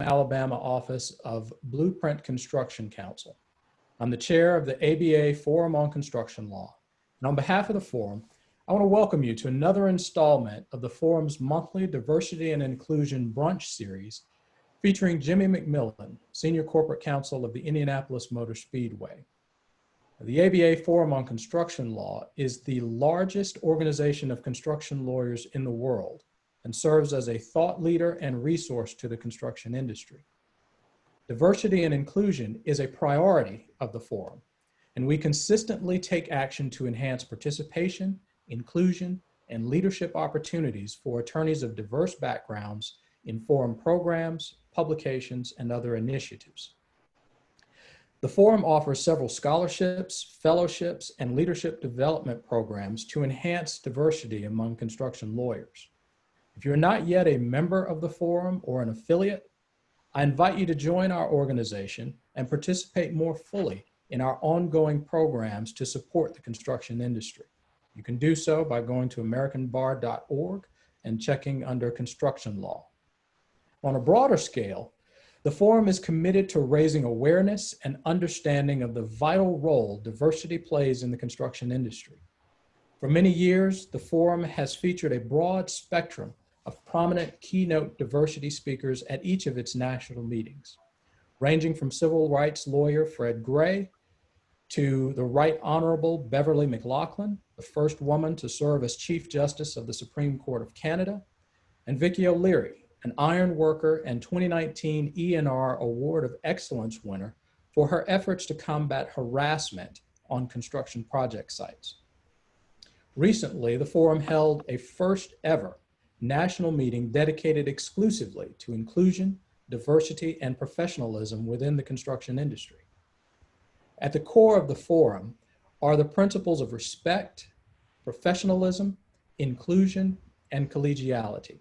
Alabama office of Blueprint Construction Counsel. I'm the chair of the ABA Forum on Construction Law. And on behalf of the Forum, I want to welcome you to another installment of the Forum's monthly Diversity and Inclusion Brunch series featuring Jimmie McMillian, Senior Corporate Counsel of the Indianapolis Motor Speedway. The ABA Forum on Construction Law is the largest organization of construction lawyers in the world and serves as a thought leader and resource to the construction industry. Diversity and inclusion is a priority of the Forum, and we consistently take action to enhance participation, inclusion, and leadership opportunities for attorneys of diverse backgrounds in Forum programs, publications, and other initiatives. The Forum offers several scholarships, fellowships, and leadership development programs to enhance diversity among construction lawyers. If you're not yet a member of the Forum or an affiliate, I invite you to join our organization and participate more fully in our ongoing programs to support the construction industry. You can do so by going to americanbar.org and checking under construction law. On a broader scale, the Forum is committed to raising awareness and understanding of the vital role diversity plays in the construction industry. For many years, the Forum has featured a broad spectrum of prominent keynote diversity speakers at each of its national meetings, ranging from civil rights lawyer Fred Gray to the Right Honorable Beverly McLaughlin, the first woman to serve as Chief Justice of the Supreme Court of Canada, and Vicki O'Leary, an iron worker and 2019 ENR Award of Excellence winner for her efforts to combat harassment on construction project sites. Recently, the Forum held a first ever national meeting dedicated exclusively to inclusion, diversity, and professionalism within the construction industry. At the core of the Forum are the principles of respect, professionalism, inclusion, and collegiality.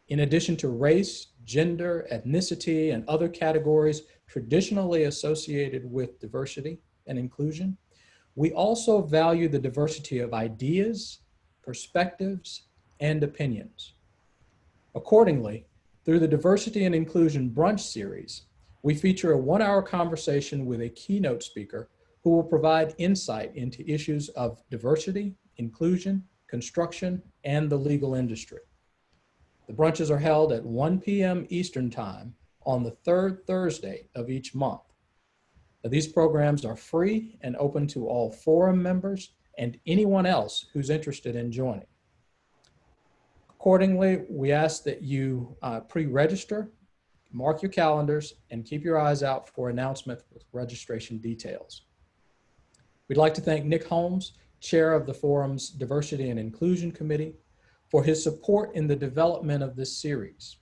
In addition to race, gender, ethnicity, and other categories traditionally associated with diversity and inclusion, we also value the diversity of ideas, perspectives, and opinions. Accordingly, through the Diversity and Inclusion Brunch series, we feature a one-hour conversation with a keynote speaker who will provide insight into issues of diversity, inclusion, construction, and the legal industry. The brunches are held at 1 p.m. Eastern Time on the third Thursday of each month. Now, these programs are free and open to all Forum members and anyone else who's interested in joining. Accordingly, we ask that you pre-register, mark your calendars, and keep your eyes out for announcements with registration details. We'd like to thank Nick Holmes, chair of the Forum's Diversity and Inclusion Committee, for his support in the development of this series.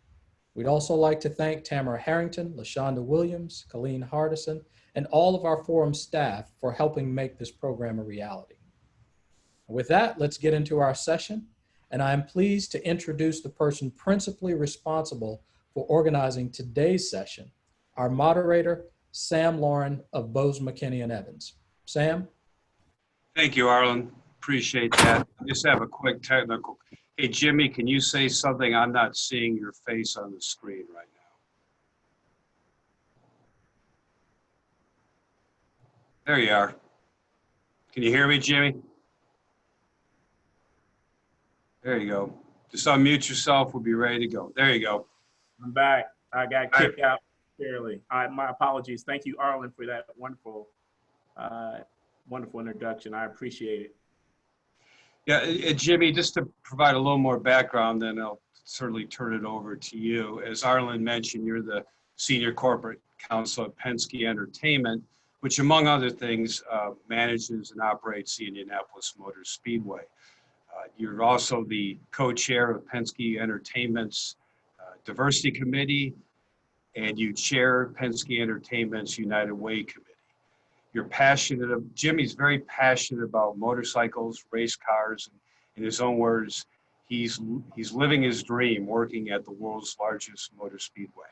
We'd also like to thank Tamara Harrington, LaShonda Williams, Colleen Hardison, and all of our Forum staff for helping make this program a reality. With that, let's get into our session. And I am pleased to introduce the person principally responsible for organizing today's session, our moderator, Sam Lauren of Bose McKinney & Evans. Sam? Thank you, Arlen. Appreciate that. I just have a quick technical. Hey, Jimmie, can you say something? I'm not seeing your face on the screen right now. There you are. Can you hear me, Jimmie? There you go. Just unmute yourself. We'll be ready to go. There you go. I'm back. I got kicked out fairly. My apologies. Thank you, Arlen, for that wonderful, wonderful introduction. I appreciate it. Yeah, Jimmie, just to provide a little more background, then I'll certainly turn it over to you. As Arlen mentioned, you're the Senior Corporate Counsel at Penske Entertainment, which, among other things, manages and operates the Indianapolis Motor Speedway. You're also the co-chair of Penske Entertainment's Diversity Committee, and you chair Penske Entertainment's United Way Committee. You're passionate, Jimmie's very passionate about motorcycles, race cars, and in his own words, he's living his dream working at the world's largest motor speedway.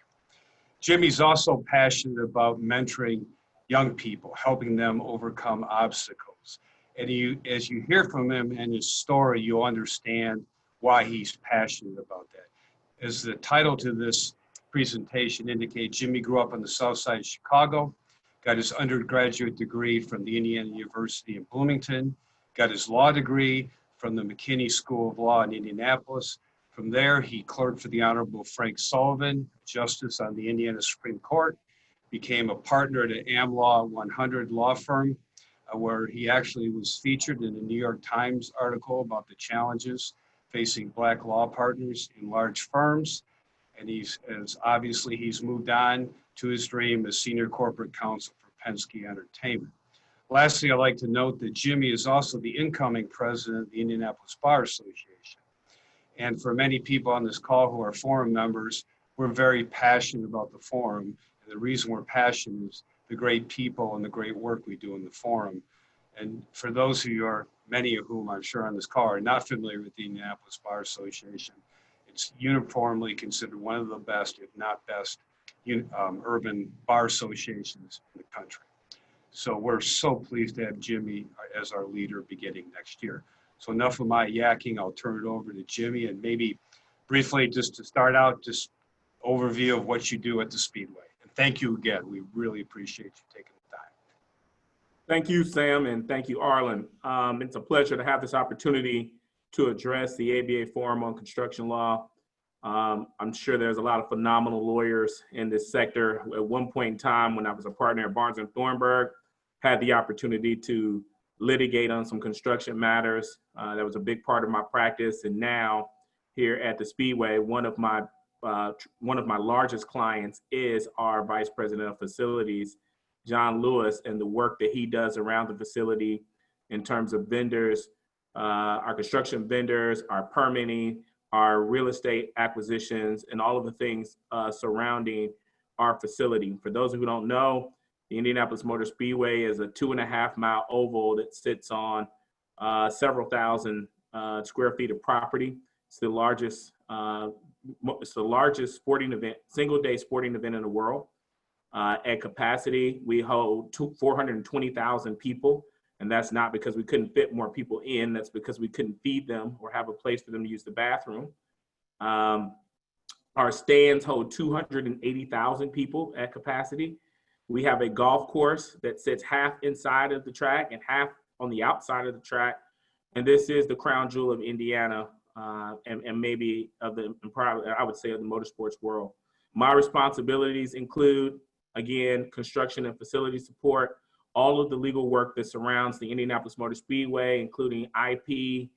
Jimmie's also passionate about mentoring young people, helping them overcome obstacles. And as you hear from him and his story, you'll understand why he's passionate about that. As the title to this presentation indicate, Jimmie grew up on the south side of Chicago, got his undergraduate degree from the Indiana University in Bloomington, got his law degree from the McKinney School of Law in Indianapolis. From there, he clerked for the Honorable Frank Sullivan, Justice on the Indiana Supreme Court, became a partner at an AmLaw 100 law firm, where he actually was featured in a New York Times article about the challenges facing Black law partners in large firms. And he's moved on to his dream as Senior Corporate Counsel for Penske Entertainment. Lastly, I'd like to note that Jimmie is also the incoming president of the Indianapolis Bar Association. And for many people on this call who are forum members, we're very passionate about the forum. And the reason we're passionate is the great people and the great work we do in the forum. And for those who are, many of whom I'm sure on this call are not familiar with the Indianapolis Bar Association, it's uniformly considered one of the best, if not best, urban bar associations in the country. So we're so pleased to have Jimmie as our leader beginning next year. So enough of my yakking, I'll turn it over to Jimmie, and maybe briefly just to start out, just overview of what you do at the Speedway. And thank you again. We really appreciate you taking the time. Thank you, Sam, and thank you, Arlen. It's a pleasure to have this opportunity to address the ABA Forum on Construction Law. I'm sure there's a lot of phenomenal lawyers in this sector. At one point in time, when I was a partner at Barnes & Thornburg, had the opportunity to litigate on some construction matters. That was a big part of my practice. And now here at the Speedway, one of my largest clients is our Vice President of Facilities, John Lewis, and the work that he does around the facility in terms of vendors, our construction vendors, our permitting, our real estate acquisitions, and all of the things surrounding our facility. For those who don't know, the Indianapolis Motor Speedway is a 2.5-mile oval that sits on several thousand square feet of property. It's the largest sporting event, single-day sporting event in the world. At capacity, we hold 420,000 people, and that's not because we couldn't fit more people in. That's because we couldn't feed them or have a place for them to use the bathroom. Our stands hold 280,000 people at capacity. We have a golf course that sits half inside of the track and half on the outside of the track. And this is the crown jewel of Indiana, and maybe of the, probably, I would say, of the motorsports world. My responsibilities include, again, construction and facility support, all of the legal work that surrounds the Indianapolis Motor Speedway, including IP,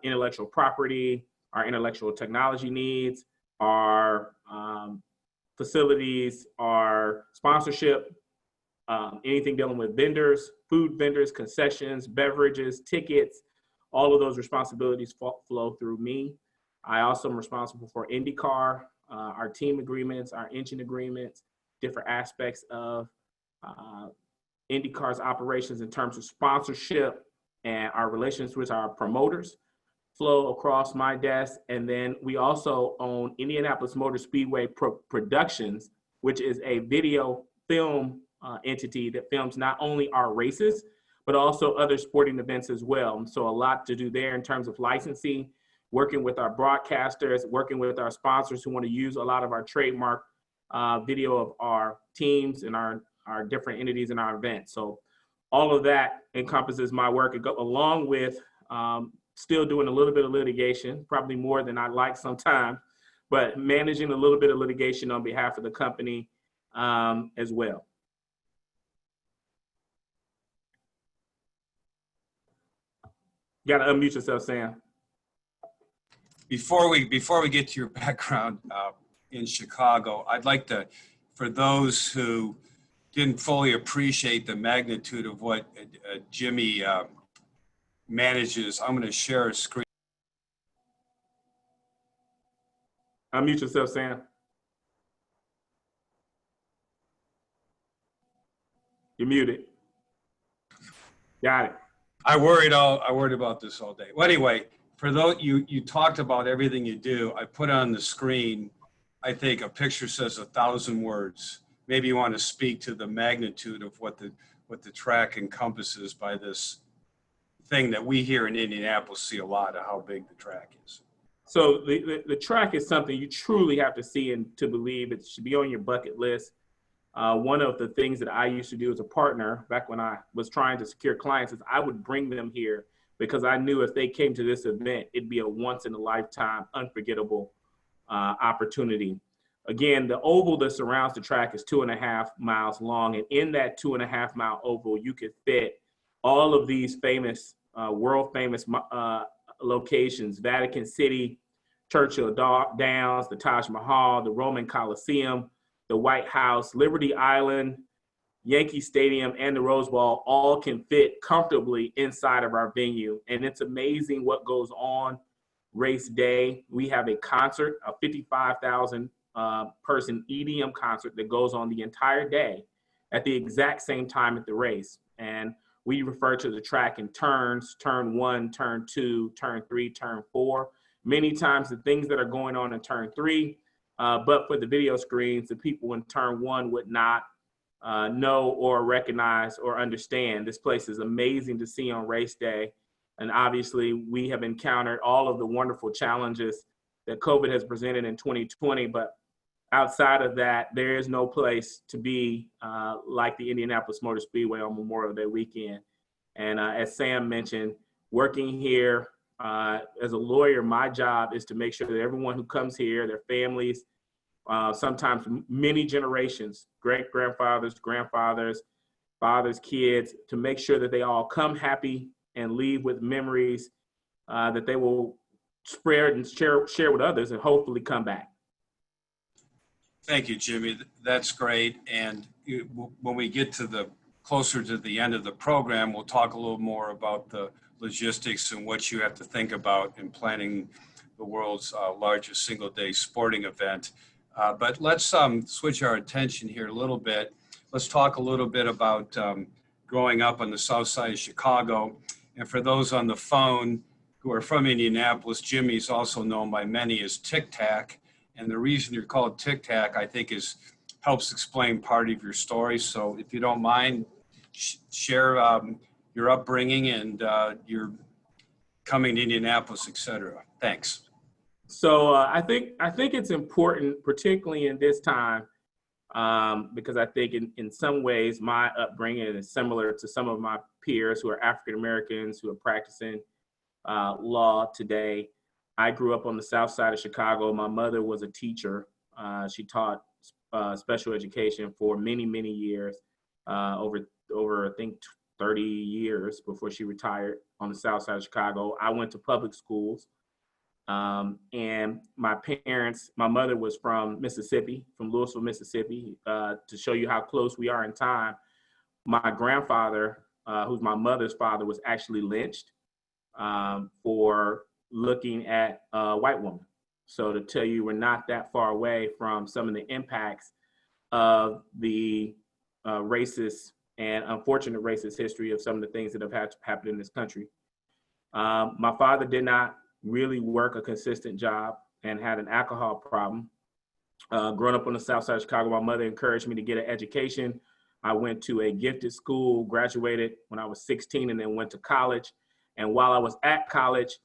intellectual property, our intellectual technology needs, our facilities, our sponsorship, anything dealing with vendors, food vendors, concessions, beverages, tickets, all of those responsibilities flow through me. I also am responsible for IndyCar, our team agreements, our engine agreements, different aspects of IndyCar's operations in terms of sponsorship, and our relations with our promoters flow across my desk. And then we also own Indianapolis Motor Speedway Productions, which is a video film entity that films not only our races, but also other sporting events as well. So a lot to do there in terms of licensing, working with our broadcasters, working with our sponsors who want to use a lot of our trademark video of our teams and our different entities in our events. So all of that encompasses my work, along with still doing a little bit of litigation, probably more than I'd like sometimes, but managing a little bit of litigation on behalf of the company as well. You gotta unmute yourself, Sam. Before we get to your background in Chicago, I'd like to, for those who didn't fully appreciate the magnitude of what Jimmie manages, I'm going to share a screen. Unmute yourself, Sam. You're muted. Got it. I worried about this all day. Well, anyway, for those you talked about everything you do, I put on the screen, I think a picture says 1,000 words. Maybe you want to speak to the magnitude of what the track encompasses by this thing that we here in Indianapolis see a lot of how big the track is. So the track is something you truly have to see and to believe. It should be on your bucket list. One of the things that I used to do as a partner back when I was trying to secure clients is I would bring them here because I knew if they came to this event, it'd be a once in a lifetime, unforgettable opportunity. Again, the oval that surrounds the track is 2.5 miles long. And in that 2.5 mile oval, you could fit all of these famous, world famous locations: Vatican City, Churchill Downs, the Taj Mahal, the Roman Colosseum, the White House, Liberty Island, Yankee Stadium, and the Rose Bowl all can fit comfortably inside of our venue. And it's amazing what goes on race day. We have a concert, a 55,000 person EDM concert that goes on the entire day at the exact same time at the race. And we refer to the track in turns: turn 1, turn 2, turn 3, turn 4. Many times the things that are going on in turn 3, but for the video screens, the people in turn 1 would not know or recognize or understand. This place is amazing to see on race day. And obviously we have encountered all of the wonderful challenges that COVID has presented in 2020, but outside of that, there is no place to be like the Indianapolis Motor Speedway on Memorial Day weekend. And as Sam mentioned, working here as a lawyer, my job is to make sure that everyone who comes here, their families, sometimes many generations, great-grandfathers, grandfathers, fathers, kids, to make sure that they all come happy and leave with memories that they will spread and share with others and hopefully come back. Thank you, Jimmie. That's great. And when we get to the closer to the end of the program, we'll talk a little more about the logistics and what you have to think about in planning the world's largest single-day sporting event. But let's switch our attention here a little bit. Let's talk a little bit about growing up on the south side of Chicago. And for those on the phone who are from Indianapolis, Jimmie is also known by many as Tic Tac. And the reason you're called Tic Tac, I think, helps explain part of your story. So if you don't mind, share your upbringing and your coming to Indianapolis, et cetera. Thanks. So I think it's important, particularly in this time, because I think in some ways my upbringing is similar to some of my peers who are African Americans who are practicing law today. I grew up on the south side of Chicago. My mother was a teacher. She taught special education for many, many years, over I think 30 years before she retired on the south side of Chicago. I went to public schools. And my mother was from Mississippi, from Louisville, Mississippi. To show you how close we are in time, my grandfather, who's my mother's father, was actually lynched for looking at a white woman. So to tell you, we're not that far away from some of the impacts of the racist and unfortunate racist history of some of the things that have happened in this country. My father did not really work a consistent job and had an alcohol problem. Growing up on the south side of Chicago, my mother encouraged me to get an education. I went to a gifted school, graduated when I was 16, and then went to college. And while I was at college,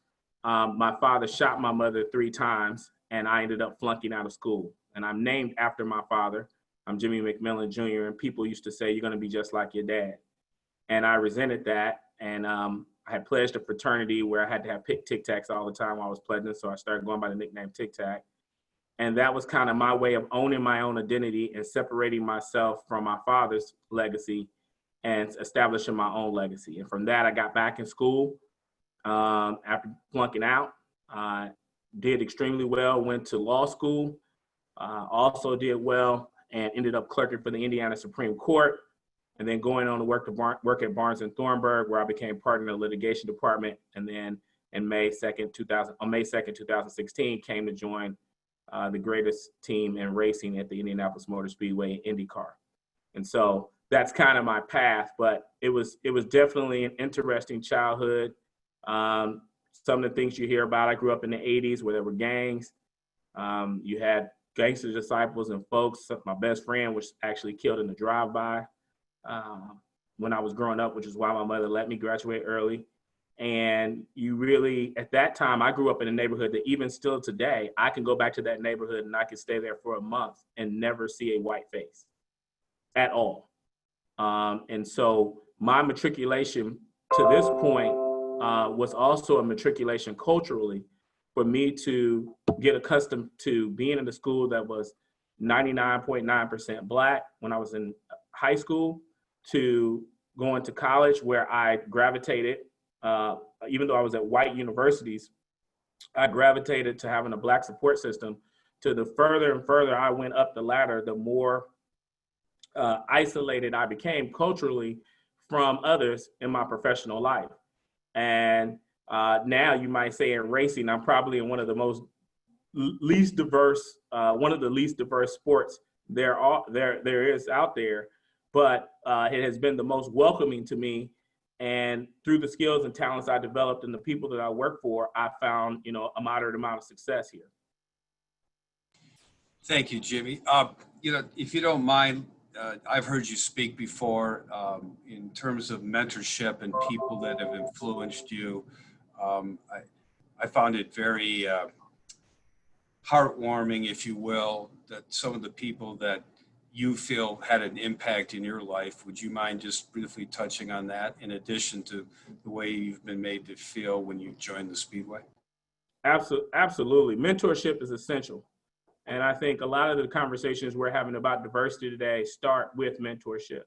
my father shot my mother 3 times, and I ended up flunking out of school. And I'm named after my father. I'm Jimmie McMillian Jr., and people used to say, "You're going to be just like your dad." And I resented that. And I had pledged a fraternity where I had to have Tic Tacs all the time while I was pledging. So I started going by the nickname Tic Tac. And that was kind of my way of owning my own identity and separating myself from my father's legacy and establishing my own legacy. And from that, I got back in school after flunking out. Did extremely well, went to law school, also did well, and ended up clerking for the Indiana Supreme Court, and then going on to work at Barnes & Thornburg, where I became partner in the litigation department. And then on May 2nd, 2016, came to join the greatest team in racing at the Indianapolis Motor Speedway, IndyCar. And so that's kind of my path, but it was definitely an interesting childhood. Some of the things you hear about, I grew up in the 80s where there were gangs. You had gangster disciples and folks. My best friend was actually killed in a drive-by when I was growing up, which is why my mother let me graduate early. And you really, at that time, I grew up in a neighborhood that even still today, I can go back to that neighborhood and I can stay there for a month and never see a white face at all. And so my matriculation to this point was also a matriculation culturally for me to get accustomed to being in a school that was 99.9% Black when I was in high school, to going to college where I gravitated, even though I was at white universities, I gravitated to having a Black support system. To the further and further I went up the ladder, the more isolated I became culturally from others in my professional life. And now you might say in racing, I'm probably in one of the most least diverse, one of the least diverse sports there is out there, but it has been the most welcoming to me. And through the skills and talents I developed and the people that I work for, I found, a moderate amount of success here. Thank you, Jimmie. If you don't mind, I've heard you speak before in terms of mentorship and people that have influenced you. I found it very heartwarming, if you will, that some of the people that you feel had an impact in your life. Would you mind just briefly touching on that in addition to the way you've been made to feel when you joined the Speedway? Absolutely. Mentorship is essential. And I think a lot of the conversations we're having about diversity today start with mentorship.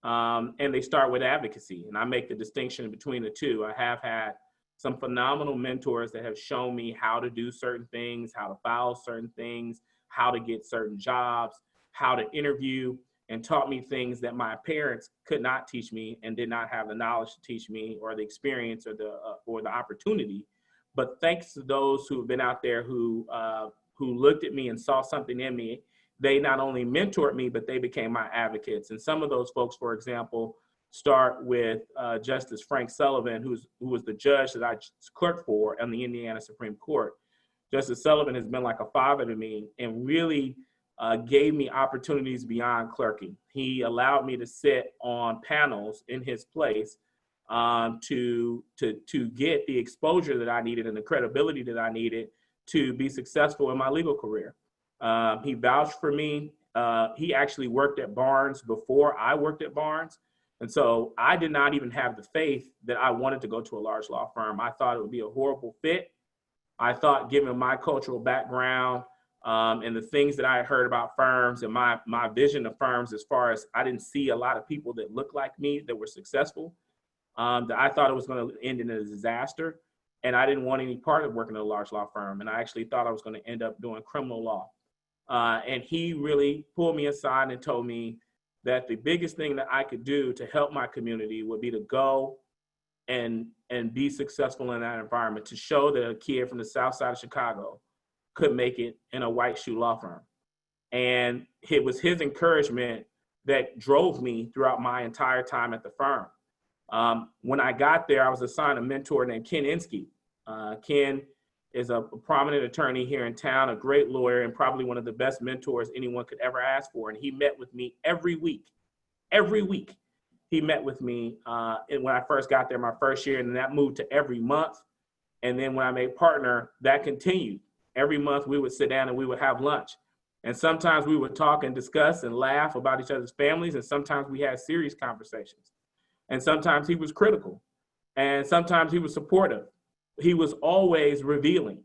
And they start with advocacy. And I make the distinction between the two. I have had some phenomenal mentors that have shown me how to do certain things, how to file certain things, how to get certain jobs, how to interview, and taught me things that my parents could not teach me and did not have the knowledge to teach me, or the experience, or the opportunity. But thanks to those who have been out there who looked at me and saw something in me, they not only mentored me, but they became my advocates. And some of those folks, for example, start with Justice Frank Sullivan, who was the judge that I clerked for on the Indiana Supreme Court. Justice Sullivan has been like a father to me and really gave me opportunities beyond clerking. He allowed me to sit on panels in his place to get the exposure that I needed and the credibility that I needed to be successful in my legal career. He vouched for me. He actually worked at Barnes before I worked at Barnes. And so I did not even have the faith that I wanted to go to a large law firm. I thought it would be a horrible fit. I thought, given my cultural background and the things that I had heard about firms and my vision of firms, as far as I didn't see a lot of people that looked like me that were successful, that I thought it was going to end in a disaster. And I didn't want any part of working at a large law firm. And I actually thought I was going to end up doing criminal law. And he really pulled me aside and told me that the biggest thing that I could do to help my community would be to go and be successful in that environment, to show that a kid from the south side of Chicago could make it in a white shoe law firm. And it was his encouragement that drove me throughout my entire time at the firm. When I got there, I was assigned a mentor named Ken Inske. Ken is a prominent attorney here in town, a great lawyer, and probably one of the best mentors anyone could ever ask for. And he met with me every week. Every week he met with me and when I first got there my first year, and then that moved to every month. And then when I made partner, that continued. Every month we would sit down and we would have lunch. And sometimes we would talk and discuss and laugh about each other's families. And sometimes we had serious conversations. And sometimes he was critical. And sometimes he was supportive. He was always revealing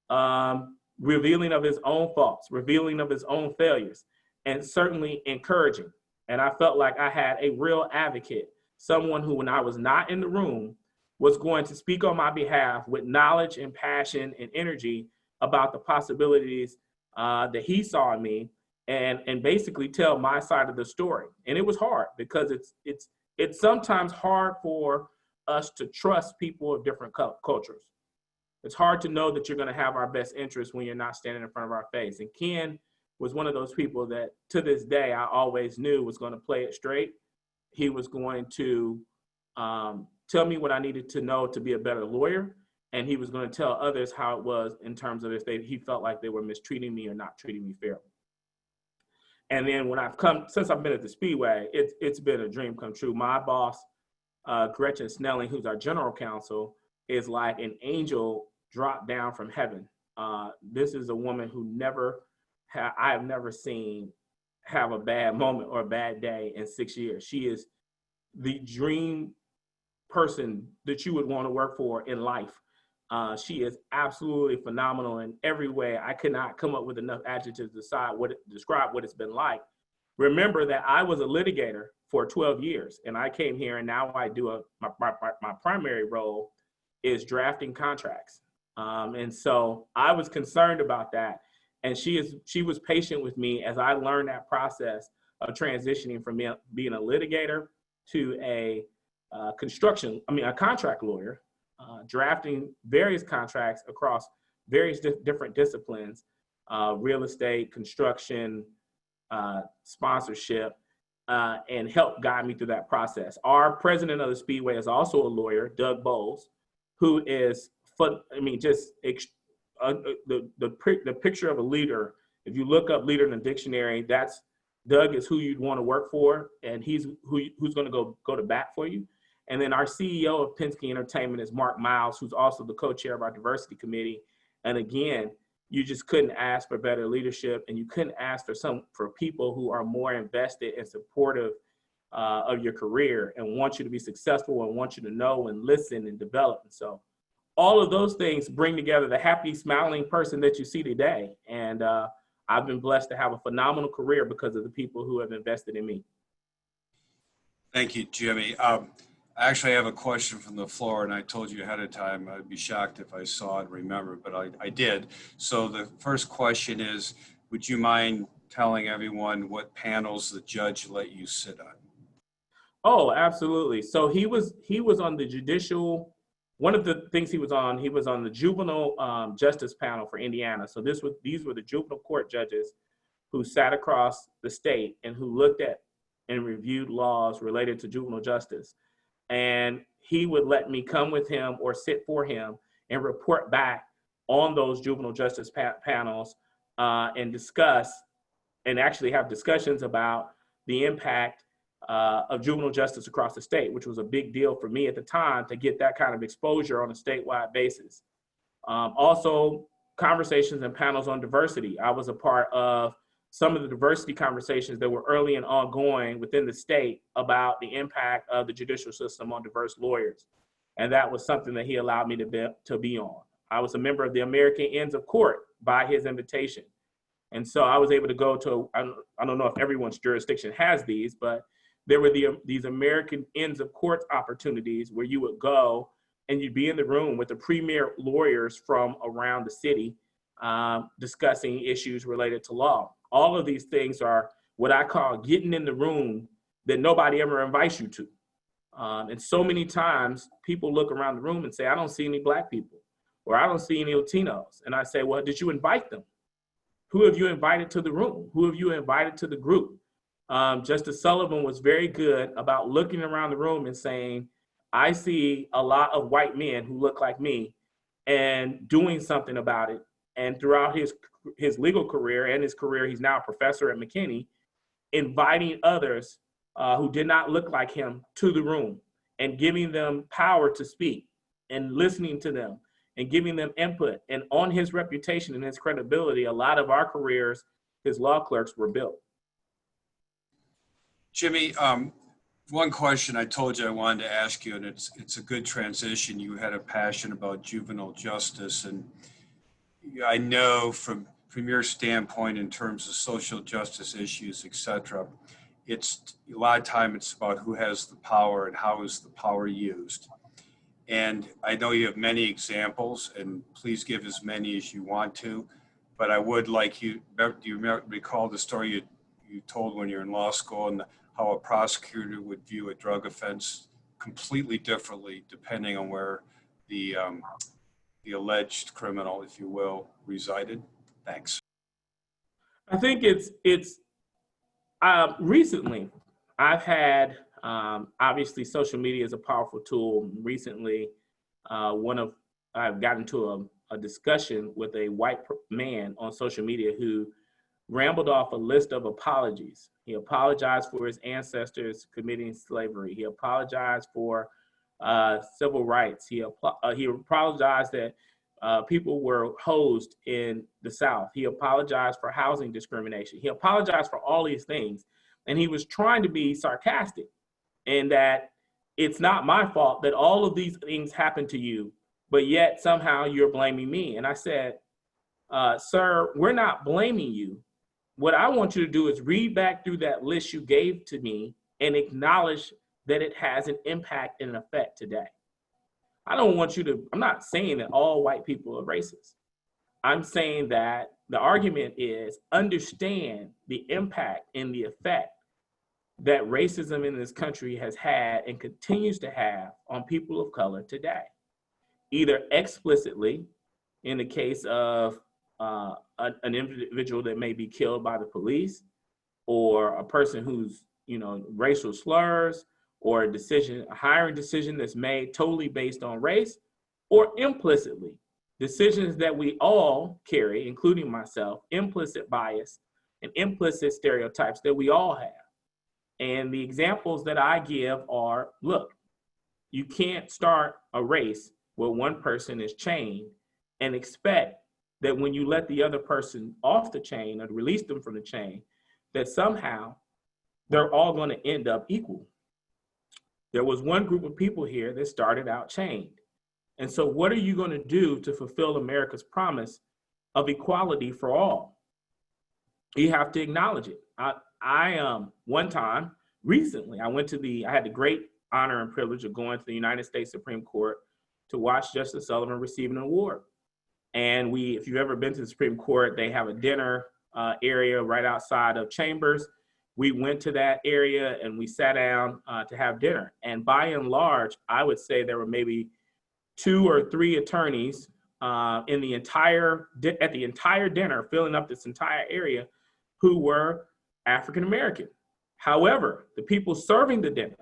of his own faults, revealing of his own failures, and certainly encouraging. And I felt like I had a real advocate, someone who, when I was not in the room, was going to speak on my behalf with knowledge and passion and energy about the possibilities that he saw in me, and basically tell my side of the story. And it was hard because it's sometimes hard for us to trust people of different cultures. It's hard to know that you're going to have our best interests when you're not standing in front of our face. And Ken was one of those people that, to this day, I always knew was going to play it straight. He was going to tell me what I needed to know to be a better lawyer. And he was going to tell others how it was in terms of if he felt like they were mistreating me or not treating me fairly. And then when since I've been at the Speedway, it's been a dream come true. My boss Gretchen Snelling, who's our general counsel, is like an angel dropped down from heaven. This is a woman who I have never seen have a bad moment or a bad day in 6 years. She is the dream person that you would want to work for in life. She is absolutely phenomenal in every way. I could not come up with enough adjectives to describe what it's been like. Remember that I was a litigator for 12 years, and I came here, and now I do my primary role is drafting contracts. And so I was concerned about that. And she was patient with me as I learned that process of transitioning from being a litigator to a contract lawyer, drafting various contracts across various different disciplines, real estate, construction, sponsorship, and help guide me through that process. Our president of the Speedway is also a lawyer, Doug Bowles, who is the picture of a leader. If you look up leader in the dictionary, Doug is who you'd want to work for, and he's who's going to go to bat for you. And then our CEO of Penske Entertainment is Mark Miles, who's also the co-chair of our diversity committee. And again, you just couldn't ask for better leadership, and you couldn't ask for people who are more invested and supportive of your career and want you to be successful and want you to know and listen and develop. And so all of those things bring together the happy, smiling person that you see today. And I've been blessed to have a phenomenal career because of the people who have invested in me. Thank you, Jimmie. I actually have a question from the floor, and I told you ahead of time I'd be shocked if I saw it and remembered, but I did. So the first question is, would you mind telling everyone what panels the judge let you sit on? Oh, absolutely. So he was on the judicial. One of the things he was on the juvenile justice panel for Indiana. So these were the juvenile court judges who sat across the state and who looked at and reviewed laws related to juvenile justice. And he would let me come with him or sit for him and report back on those juvenile justice panels and discuss and actually have discussions about the impact of juvenile justice across the state, which was a big deal for me at the time to get that kind of exposure on a statewide basis. Also, conversations and panels on diversity. I was a part of some of the diversity conversations that were early and ongoing within the state about the impact of the judicial system on diverse lawyers. And that was something that he allowed me to be on. I was a member of the American Ends of Court by his invitation. And so I was able to go to, I don't know if everyone's jurisdiction has these, but there were these American Ends of Court opportunities where you would go and you'd be in the room with the premier lawyers from around the city discussing issues related to law. All of these things are what I call getting in the room that nobody ever invites you to. And so many times people look around the room and say, I don't see any Black people, or I don't see any Latinos. And I say, well, did you invite them? Who have you invited to the room? Who have you invited to the group? Justice Sullivan was very good about looking around the room and saying, I see a lot of white men who look like me and doing something about it. And throughout his legal career and his career, he's now a professor at McKinney, inviting others who did not look like him to the room and giving them power to speak and listening to them and giving them input. And on his reputation and his credibility, a lot of our careers, his law clerks, were built. Jimmie, one question I told you I wanted to ask you, and it's a good transition. You had a passion about juvenile justice, and I know from your standpoint in terms of social justice issues, et cetera, it's a lot of time it's about who has the power and how is the power used. And I know you have many examples, and please give as many as you want to, but I would like you, do you recall the story you told when you're in law school and how a prosecutor would view a drug offense completely differently depending on where the alleged criminal, if you will, resided? Thanks. I think it's recently I've had, obviously social media is a powerful tool. Recently, I've gotten to a discussion with a white man on social media who rambled off a list of apologies. He apologized for his ancestors committing slavery. He apologized for civil rights. He apologized that people were hosed in the South. He apologized for housing discrimination. He apologized for all these things. And he was trying to be sarcastic, and that it's not my fault that all of these things happened to you, but yet somehow you're blaming me. And I said, sir, we're not blaming you. What I want you to do is read back through that list you gave to me and acknowledge that it has an impact and an effect today. I don't want you to, I'm not saying that all white people are racist. I'm saying that the argument is understand the impact and the effect that racism in this country has had and continues to have on people of color today, either explicitly in the case of an individual that may be killed by the police, or a person who's, racial slurs, or a hiring decision that's made totally based on race, or implicitly, decisions that we all carry, including myself, implicit bias and implicit stereotypes that we all have. And the examples that I give are, look, you can't start a race where one person is chained and expect that when you let the other person off the chain or release them from the chain, that somehow they're all going to end up equal. There was one group of people here that started out chained. And so what are you going to do to fulfill America's promise of equality for all? You have to acknowledge it. One time recently, I had the great honor and privilege of going to the United States Supreme Court to watch Justice Sullivan receive an award. And if you've ever been to the Supreme Court, they have a dinner area right outside of chambers. We went to that area and we sat down to have dinner. And by and large, I would say there were maybe 2 or 3 attorneys at the entire dinner, filling up this entire area, who were African American. However, the people serving the dinner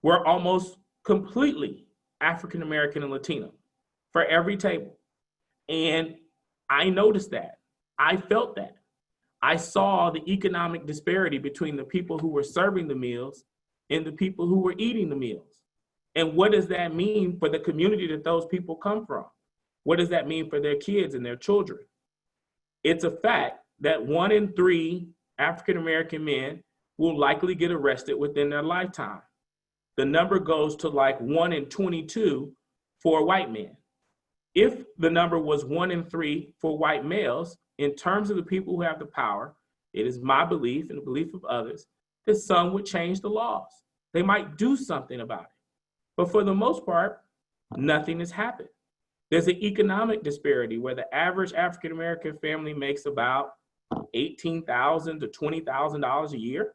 were almost completely African American and Latino for every table. And I noticed that. I felt that. I saw the economic disparity between the people who were serving the meals and the people who were eating the meals. And what does that mean for the community that those people come from? What does that mean for their kids and their children? It's a fact that 1 in 3 African American men will likely get arrested within their lifetime. The number goes to like 1 in 22 for white men. If the number was 1 in 3 for white males, in terms of the people who have the power, it is my belief and the belief of others that some would change the laws. They might do something about it. But for the most part, nothing has happened. There's an economic disparity where the average African American family makes about $18,000 to $20,000 a year,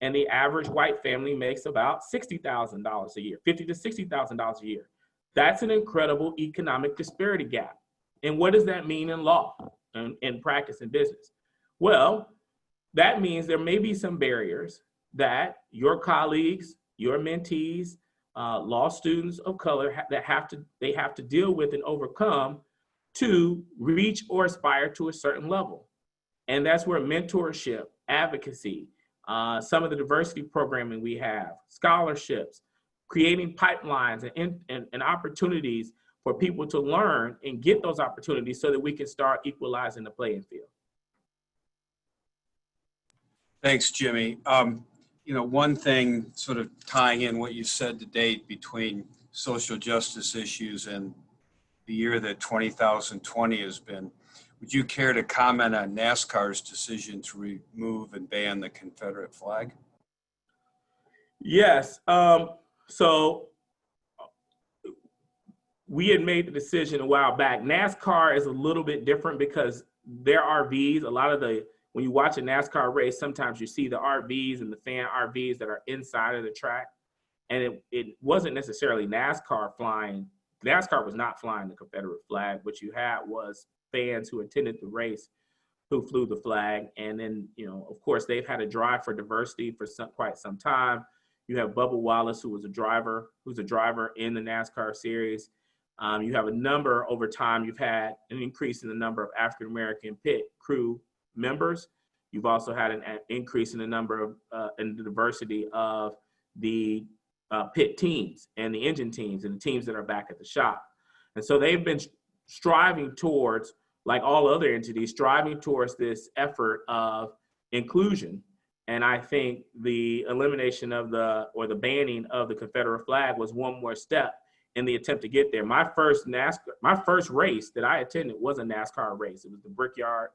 and the average white family makes about $60,000 a year, $50,000 to $60,000 a year. That's an incredible economic disparity gap. And what does that mean in law and in practice and business? Well, that means there may be some barriers that your colleagues, your mentees, law students of color they have to deal with and overcome to reach or aspire to a certain level. And that's where mentorship, advocacy, some of the diversity programming we have, scholarships, creating pipelines and opportunities for people to learn and get those opportunities so that we can start equalizing the playing field. Thanks, Jimmie. One thing sort of tying in what you said to date between social justice issues and the year that 2020 has been, would you care to comment on NASCAR's decision to remove and ban the Confederate flag? Yes. So we had made the decision a while back. NASCAR is a little bit different because their RVs, when you watch a NASCAR race, sometimes you see the RVs and the fan RVs that are inside of the track. And it wasn't necessarily NASCAR flying. NASCAR was not flying the Confederate flag. What you had was fans who attended the race who flew the flag. And then, of course, they've had a drive for diversity for quite some time. You have Bubba Wallace, who's a driver in the NASCAR series. You have a number over time. You've had an increase in the number of African-American pit crew members. You've also had an increase in the number of and the diversity of the pit teams and the engine teams and the teams that are back at the shop. And so they've been striving towards, like all other entities, striving towards this effort of inclusion. And I think the elimination of the banning of the Confederate flag was one more step in the attempt to get there. My first race that I attended was a NASCAR race. It was the Brickyard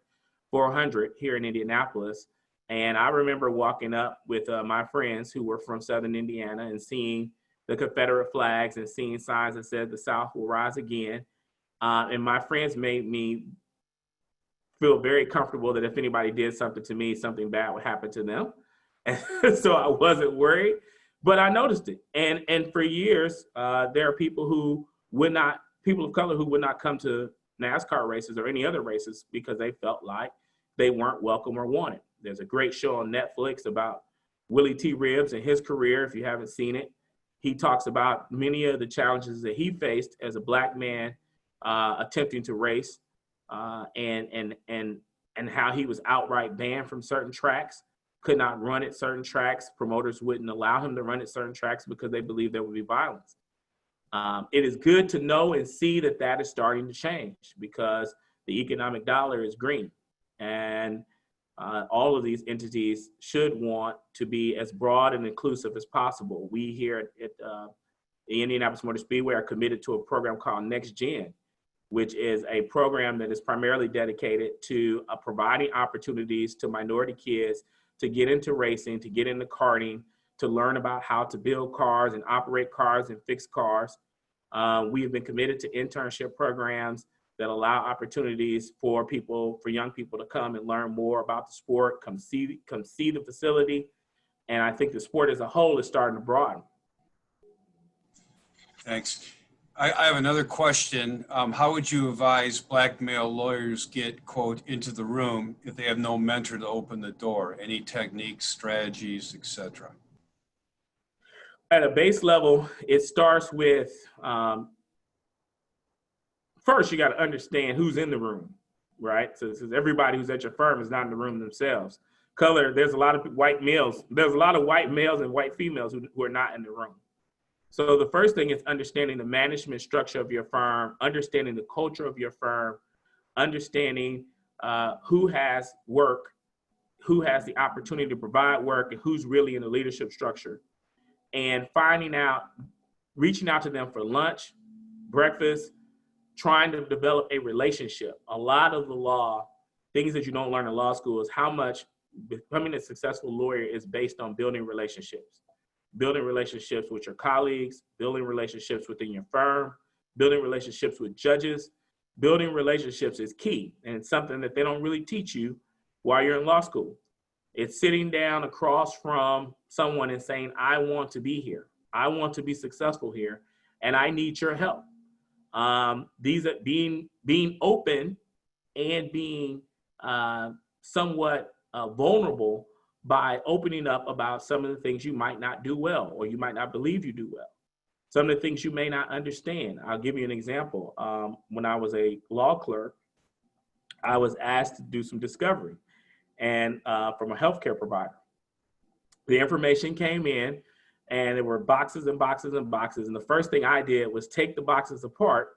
400 here in Indianapolis. And I remember walking up with my friends who were from Southern Indiana and seeing the Confederate flags and seeing signs that said the South will rise again. And my friends made me feel very comfortable that if anybody did something to me, something bad would happen to them. And so I wasn't worried, but I noticed it. And for years, there are people of color who would not come to NASCAR races or any other races because they felt like they weren't welcome or wanted. There's a great show on Netflix about Willie T. Ribbs and his career. If you haven't seen it, he talks about many of the challenges that he faced as a Black man attempting to race, and how he was outright banned from certain tracks, could not run at certain tracks. Promoters wouldn't allow him to run at certain tracks because they believed there would be violence. It is good to know and see that that is starting to change because the economic dollar is green. And all of these entities should want to be as broad and inclusive as possible. We here at the Indianapolis Motor Speedway are committed to a program called Next Gen, which is a program that is primarily dedicated to providing opportunities to minority kids to get into racing, to get into karting, to learn about how to build cars and operate cars and fix cars. We have been committed to internship programs that allow opportunities for young people to come and learn more about the sport, come see the facility. And I think the sport as a whole is starting to broaden. Thanks. I have another question. How would you advise Black male lawyers get, quote, into the room if they have no mentor to open the door? Any techniques, strategies, etc.? At a base level, it starts with, first, you got to understand who's in the room, right? So everybody who's at your firm is not in the room themselves. Color, there's a lot of white males. There's a lot of white males and white females who are not in the room. So the first thing is understanding the management structure of your firm, understanding the culture of your firm, understanding who has work, who has the opportunity to provide work, and who's really in the leadership structure. And finding out, reaching out to them for lunch, breakfast, trying to develop a relationship. A lot of the law, things that you don't learn in law school, is how much becoming a successful lawyer is based on building relationships. Building relationships with your colleagues, building relationships within your firm, building relationships with judges. Building relationships is key, and it's something that they don't really teach you while you're in law school. It's sitting down across from someone and saying, I want to be here. I want to be successful here, and I need your help. These are being open and being somewhat vulnerable by opening up about some of the things you might not do well, or you might not believe you do well. Some of the things you may not understand. I'll give you an example. When I was a law clerk, I was asked to do some discovery and from a healthcare provider. The information came in and there were boxes and boxes and boxes. And the first thing I did was take the boxes apart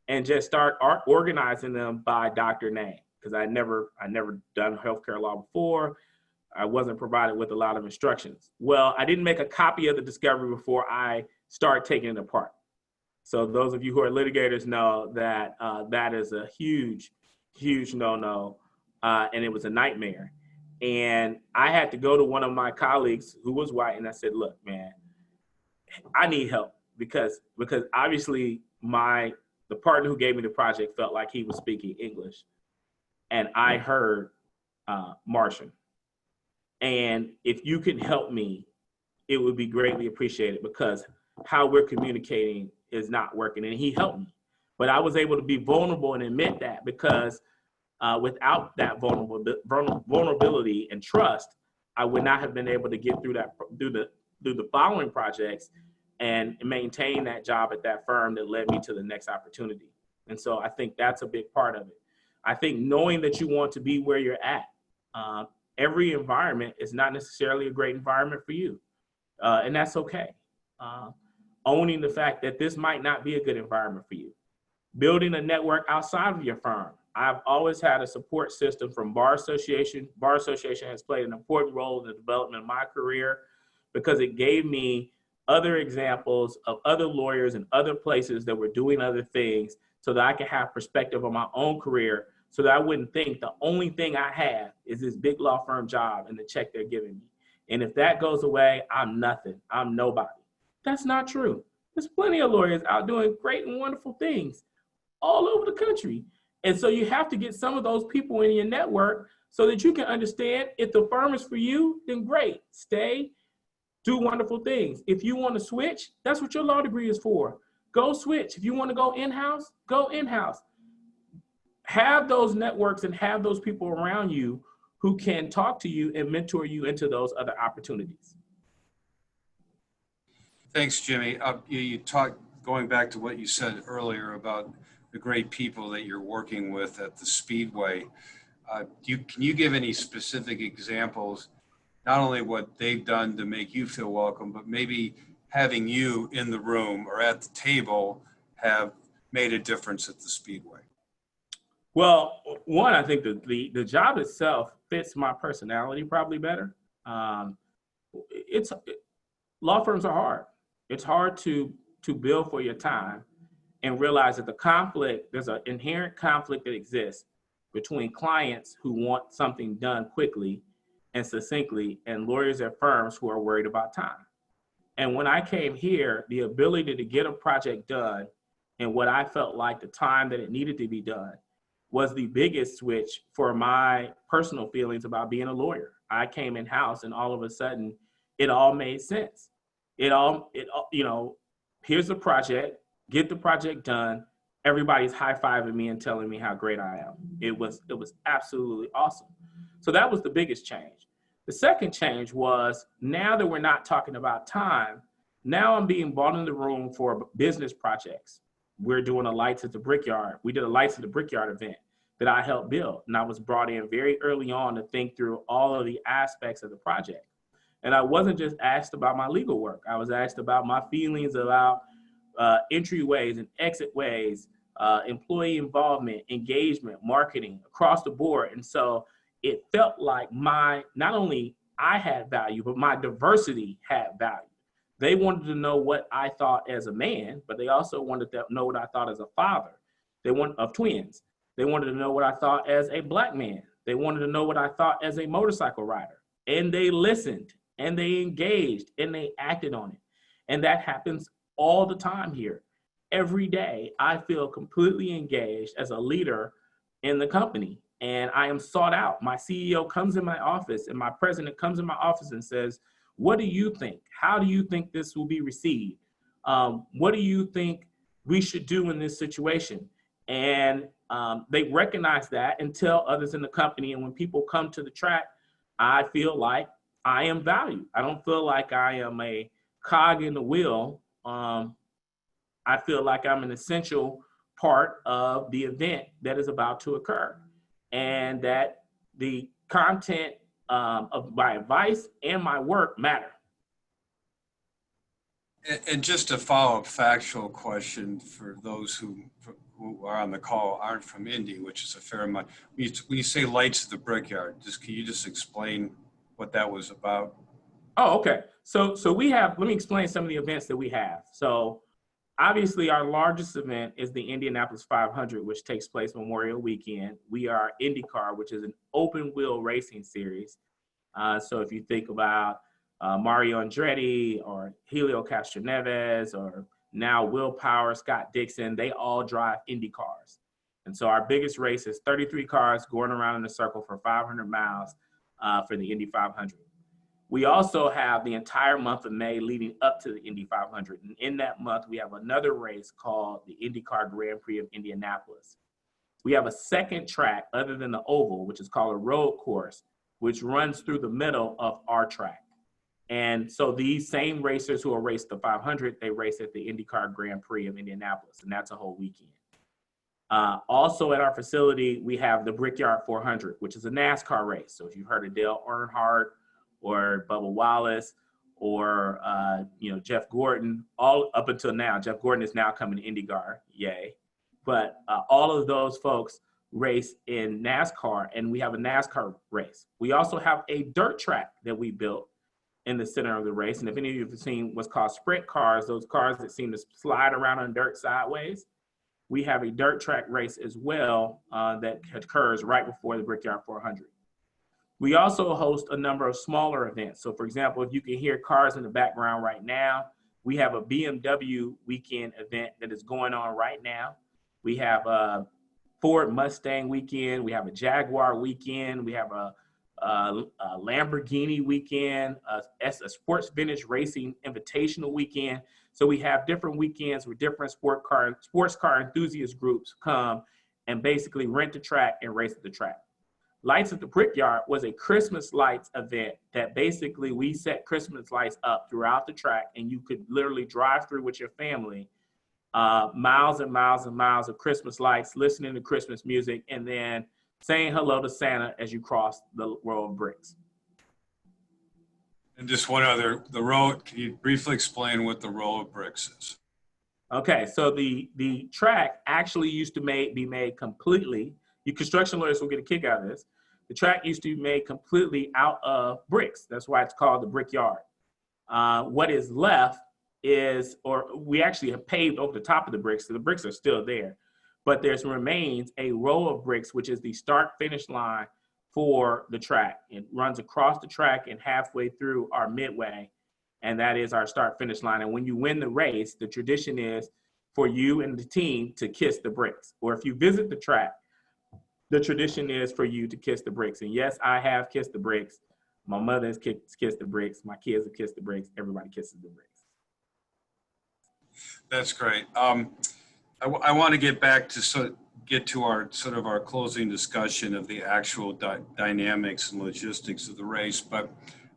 and just start organizing them by doctor name, because I never done healthcare law before. I wasn't provided with a lot of instructions. Well, I didn't make a copy of the discovery before I start taking it apart. So those of you who are litigators know that that is a huge, huge no-no, and it was a nightmare. And I had to go to one of my colleagues who was white, and I said, look, man, I need help because obviously the partner who gave me the project felt like he was speaking English, and I heard Martian. And if you can help me, it would be greatly appreciated, because how we're communicating is not working. And he helped me. But I was able to be vulnerable and admit that, because without that vulnerability and trust, I would not have been able to get through the following projects and maintain that job at that firm that led me to the next opportunity. And so I think that's a big part of it. I think knowing that you want to be where you're at, every environment is not necessarily a great environment for you. And that's okay. Owning the fact that this might not be a good environment for you. Building a network outside of your firm. I've always had a support system from Bar Association. Bar Association has played an important role in the development of my career because it gave me other examples of other lawyers in other places that were doing other things so that I could have perspective on my own career so that I wouldn't think the only thing I have is this big law firm job and the check they're giving me. And if that goes away, I'm nothing. I'm nobody. That's not true. There's plenty of lawyers out doing great and wonderful things all over the country. And so you have to get some of those people in your network so that you can understand if the firm is for you, then great, stay, do wonderful things. If you want to switch, that's what your law degree is for. Go switch. If you want to go in-house, go in-house. Have those networks and have those people around you who can talk to you and mentor you into those other opportunities. Thanks, Jimmie. You talked, going back to what you said earlier about the great people that you're working with at the Speedway. Can you give any specific examples, not only what they've done to make you feel welcome, but maybe having you in the room or at the table have made a difference at the Speedway? Well, one, I think the job itself fits my personality probably better. Law firms are hard. It's hard to bill for your time and realize that there's an inherent conflict that exists between clients who want something done quickly and succinctly and lawyers at firms who are worried about time. And when I came here, the ability to get a project done in what I felt like the time that it needed to be done was the biggest switch for my personal feelings about being a lawyer. I came in-house and all of a sudden it all made sense. Here's the project, get the project done. Everybody's high-fiving me and telling me how great I am. It was absolutely awesome. So that was the biggest change. The second change was now that we're not talking about time, now I'm being brought in the room for business projects. We're doing a Lights at the Brickyard. We did a Lights at the Brickyard event that I helped build. And I was brought in very early on to think through all of the aspects of the project. And I wasn't just asked about my legal work. I was asked about my feelings about entryways and exit ways, employee involvement, engagement, marketing, across the board. And so it felt like not only I had value, but my diversity had value. They wanted to know what I thought as a man, but they also wanted to know what I thought as a father. Of twins. They wanted to know what I thought as a Black man. They wanted to know what I thought as a motorcycle rider. And they listened and they engaged and they acted on it. And that happens all the time here. Every day, I feel completely engaged as a leader in the company. And I am sought out. My CEO comes in my office and my president comes in my office and says, what do you think? How do you think this will be received? What do you think we should do in this situation? And they recognize that and tell others in the company. And when people come to the track, I feel like I am valued. I don't feel like I am a cog in the wheel. I feel like I'm an essential part of the event that is about to occur, and that the content of my advice and my work matter. And just a follow-up factual question for those who are on the call aren't from Indy, which is a fair amount. When you say Lights at the Brickyard, can you just explain what that was about? Oh, okay. So let me explain some of the events that we have. So obviously our largest event is the Indianapolis 500, which takes place Memorial Weekend. We are IndyCar, which is an open wheel racing series. So if you think about Mario Andretti or Helio Castroneves or now Will Power, Scott Dixon, they all drive Indy cars. And so our biggest race is 33 cars going around in a circle for 500 miles for the Indy 500. We also have the entire month of May leading up to the Indy 500. And in that month, we have another race called the IndyCar Grand Prix of Indianapolis. We have a second track other than the oval, which is called a road course, which runs through the middle of our track. And so these same racers who will race the 500, they race at the IndyCar Grand Prix of Indianapolis, and that's a whole weekend. Also at our facility, we have the Brickyard 400, which is a NASCAR race. So if you've heard of Dale Earnhardt or Bubba Wallace or Jeff Gordon, all up until now, Jeff Gordon is now coming to IndyCar, yay. But all of those folks race in NASCAR, and we have a NASCAR race. We also have a dirt track that we built in the center of the race. And if any of you have seen what's called sprint cars, those cars that seem to slide around on dirt sideways, we have a dirt track race as well that occurs right before the Brickyard 400. We also host a number of smaller events. So for example, if you can hear cars in the background right now, we have a BMW weekend event that is going on right now. We have a Ford Mustang weekend. We have a Jaguar weekend. We have a Lamborghini weekend, a sports vintage racing invitational weekend. So we have different weekends where different sports car enthusiast groups come and basically rent the track and race at the track. Lights at the Brickyard was a Christmas lights event that basically we set Christmas lights up throughout the track, and you could literally drive through with your family, miles and miles and miles of Christmas lights, listening to Christmas music, and then saying hello to Santa as you cross the row of bricks. And just one other, the row, can you briefly explain what the row of bricks is? Okay, so the track actually used to be made completely, you construction lawyers will get a kick out of this. The track used to be made completely out of bricks. That's why it's called the Brickyard. What is left is, or we actually have paved over the top of the bricks, so the bricks are still there. But there's remains a row of bricks, which is the start finish line for the track. It runs across the track and halfway through our midway, and that is our start finish line. And when you win the race, the tradition is for you and the team to kiss the bricks. Or if you visit the track, the tradition is for you to kiss the bricks. And yes, I have kissed the bricks. My mother has kissed the bricks. My kids have kissed the bricks. Everybody kisses the bricks. That's great. I want to get back to get to our our closing discussion of the actual dynamics and logistics of the race, but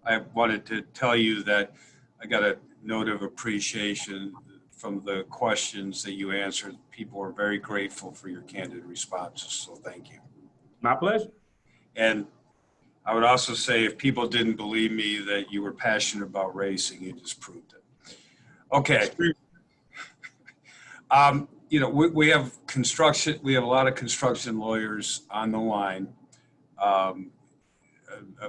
I wanted to tell you that I got a note of appreciation from the questions that you answered. People are very grateful for your candid responses, so thank you. My pleasure. And I would also say, if people didn't believe me that you were passionate about racing, you just proved it. Okay. We have construction. We have a lot of construction lawyers on the line. A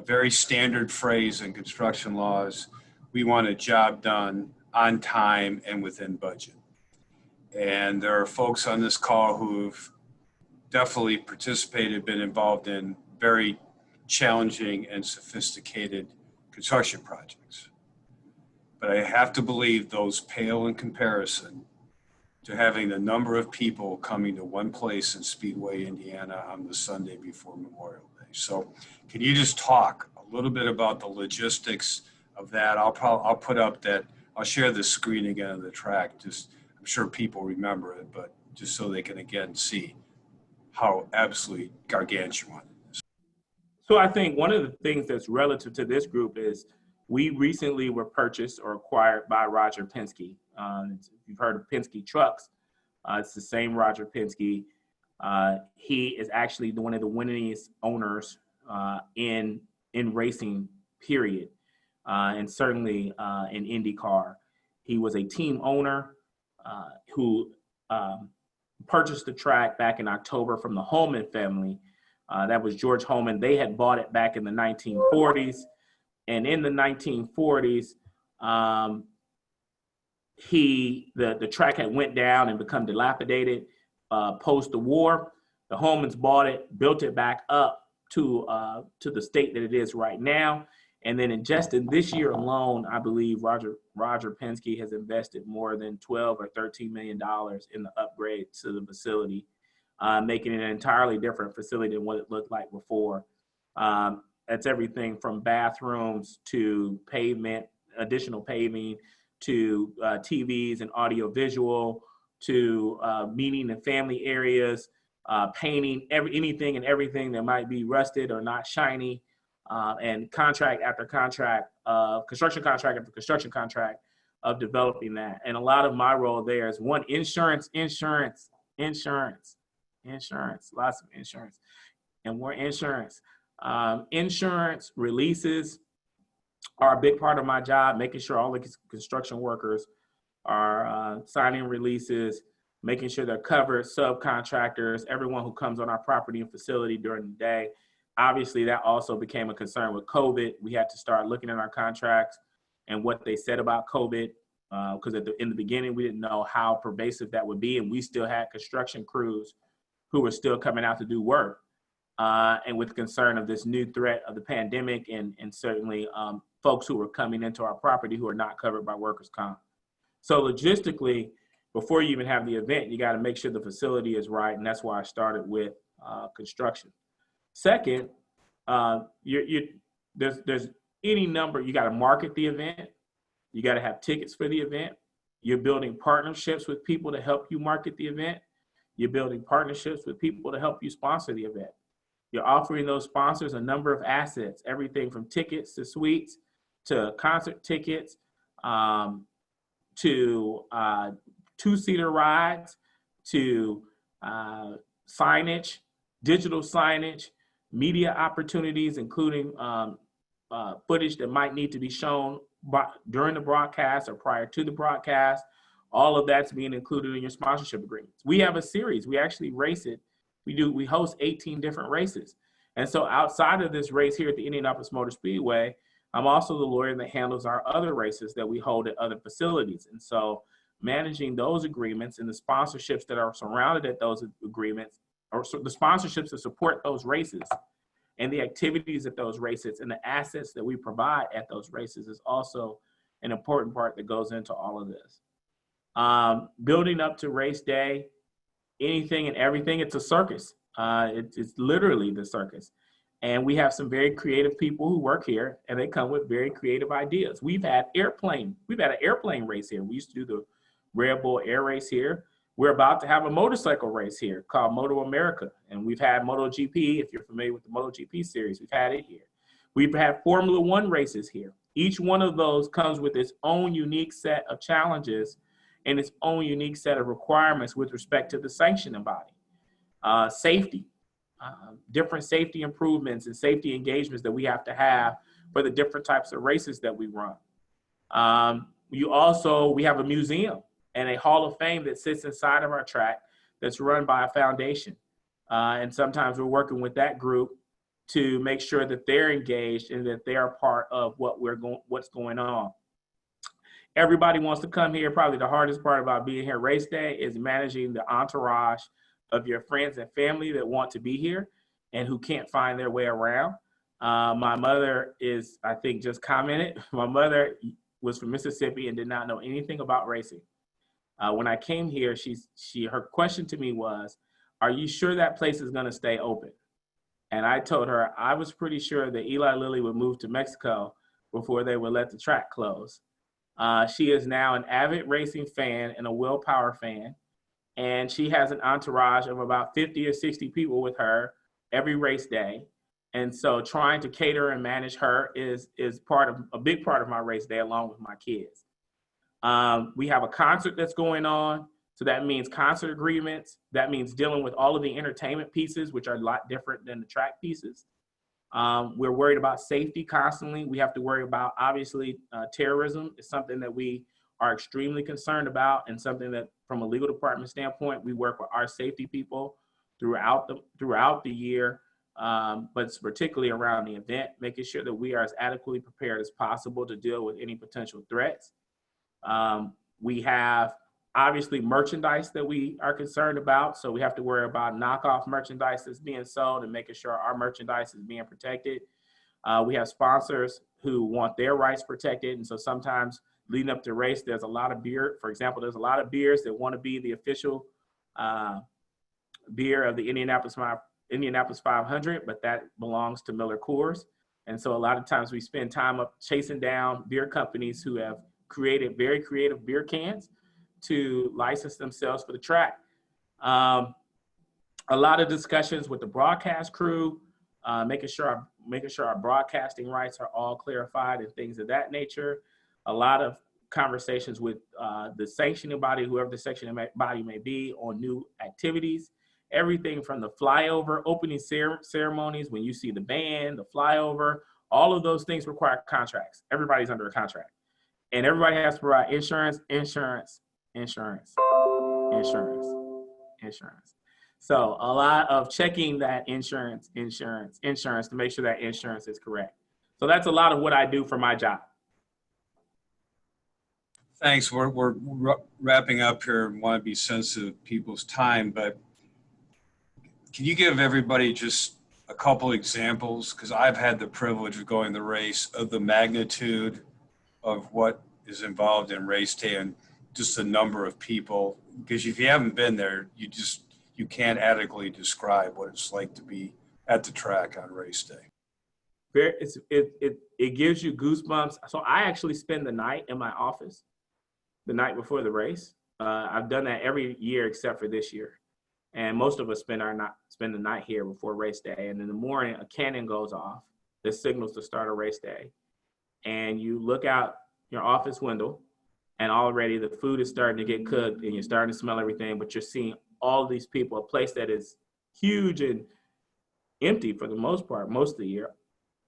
very standard phrase in construction law is, we want a job done on time and within budget. And there are folks on this call who've definitely participated, been involved in very challenging and sophisticated construction projects. But I have to believe those pale in comparison to having the number of people coming to one place in Speedway, Indiana on the Sunday before Memorial Day. So can you just talk a little bit about the logistics of that? I'll put up that, I'll share the screen again of the track. I'm sure people remember it, but just so they can again see how absolutely gargantuan it is. So I think one of the things that's relative to this group is we recently were purchased or acquired by Roger Penske. You've heard of Penske trucks. It's the same Roger Penske. He is actually one of the winningest owners in racing, period, and certainly in IndyCar. He was a team owner who purchased the track back in October from the Holman family. That was George Holman. They had bought it back in the 1940s. And in the 1940s, the track had went down and become dilapidated post the war. The Holmans bought it, built it back up to the state that it is right now. And then just in this year alone, I believe Roger Penske has invested more than $12 or $13 million in the upgrade to the facility, making it an entirely different facility than what it looked like before. That's everything from bathrooms to pavement, additional paving, to TVs and audio visual, to meeting and family areas, painting, anything and everything that might be rusted or not shiny, and contract after contract, construction contract after construction contract of developing that. And a lot of my role there is one, insurance. Insurance, lots of insurance, and more insurance. Insurance releases are a big part of my job, making sure all the construction workers are signing releases, making sure they're covered, subcontractors, everyone who comes on our property and facility during the day. Obviously, that also became a concern with COVID. We had to start looking at our contracts and what they said about COVID, because in the beginning, we didn't know how pervasive that would be, and we still had construction crews who were still coming out to do work. And with concern of this new threat of the pandemic and certainly folks who were coming into our property who are not covered by workers' comp. So logistically, before you even have the event, you got to make sure the facility is right, and that's why I started with construction. Second, there's any number, you got to market the event, you got to have tickets for the event, you're building partnerships with people to help you market the event, you're building partnerships with people to help you sponsor the event. You're offering those sponsors a number of assets, everything from tickets to suites, to concert tickets, to two-seater rides, to signage, digital signage, media opportunities, including footage that might need to be shown during the broadcast or prior to the broadcast. All of that's being included in your sponsorship agreements. We have a series. We actually race it. We host 18 different races. And so outside of this race here at the Indianapolis Motor Speedway, I'm also the lawyer that handles our other races that we hold at other facilities. And so managing those agreements and the sponsorships that are surrounded at those agreements, or the sponsorships that support those races and the activities at those races and the assets that we provide at those races is also an important part that goes into all of this. Building up to race day, anything and everything, it's a circus. It's literally the circus. And we have some very creative people who work here, and they come with very creative ideas. We've had an airplane race here. We used to do the Red Bull Air Race here. We're about to have a motorcycle race here called Moto America. And we've had MotoGP, if you're familiar with the MotoGP series, we've had it here. We've had Formula One races here. Each one of those comes with its own unique set of challenges and its own unique set of requirements with respect to the sanctioning body. Safety, different safety improvements and safety engagements that we have to have for the different types of races that we run. We have a museum and a Hall of Fame that sits inside of our track that's run by a foundation. And sometimes we're working with that group to make sure that they're engaged and that they are part of what's going on. Everybody wants to come here. Probably the hardest part about being here race day is managing the entourage of your friends and family that want to be here and who can't find their way around. My mother is, I think, just commented. My mother was from Mississippi and did not know anything about racing. When I came here, her question to me was, "Are you sure that place is going to stay open?" And I told her I was pretty sure that Eli Lilly would move to Mexico before they would let the track close. She is now an avid racing fan and a Will Power fan. And she has an entourage of about 50 or 60 people with her every race day. And so trying to cater and manage her is a big part of my race day along with my kids. We have a concert that's going on. So that means concert agreements. That means dealing with all of the entertainment pieces, which are a lot different than the track pieces. We're worried about safety constantly. We have to worry about, obviously, terrorism is something that we are extremely concerned about, and something that from a legal department standpoint, we work with our safety people throughout the year, but it's particularly around the event, making sure that we are as adequately prepared as possible to deal with any potential threats. We have obviously merchandise that we are concerned about. So we have to worry about knockoff merchandise that's being sold and making sure our merchandise is being protected. We have sponsors who want their rights protected. And so sometimes leading up to race, there's a lot of beer. For example, there's a lot of beers that want to be the official beer of the Indianapolis 500, but that belongs to Miller Coors. And so a lot of times we spend time up chasing down beer companies who have created very creative beer cans to license themselves for the track. A lot of discussions with the broadcast crew, making sure our broadcasting rights are all clarified and things of that nature. A lot of conversations with the sanctioning body, whoever the sanctioning body may be, on new activities everything from the flyover, opening ceremonies, when you see the band, the flyover, all of those things require contracts. Everybody's under a contract. And everybody has to provide insurance, insurance, insurance, insurance, insurance. So a lot of checking that insurance to make sure that insurance is correct. So that's a lot of what I do for my job. Thanks. We're wrapping up here. We want to be sensitive to people's time, but can you give everybody just a couple examples? Because I've had the privilege of going the race, of the magnitude of what is involved in race day and just the number of people. Because if you haven't been there, you can't adequately describe what it's like to be at the track on race day. It gives you goosebumps. So I actually spend the night in my office the night before the race. I've done that every year except for this year. And most of us spend the night here before race day. And in the morning, a cannon goes off that signals to start a race day. And you look out your office window, and already the food is starting to get cooked, and you're starting to smell everything, but you're seeing all of these people, a place that is huge and empty for the most part, most of the year.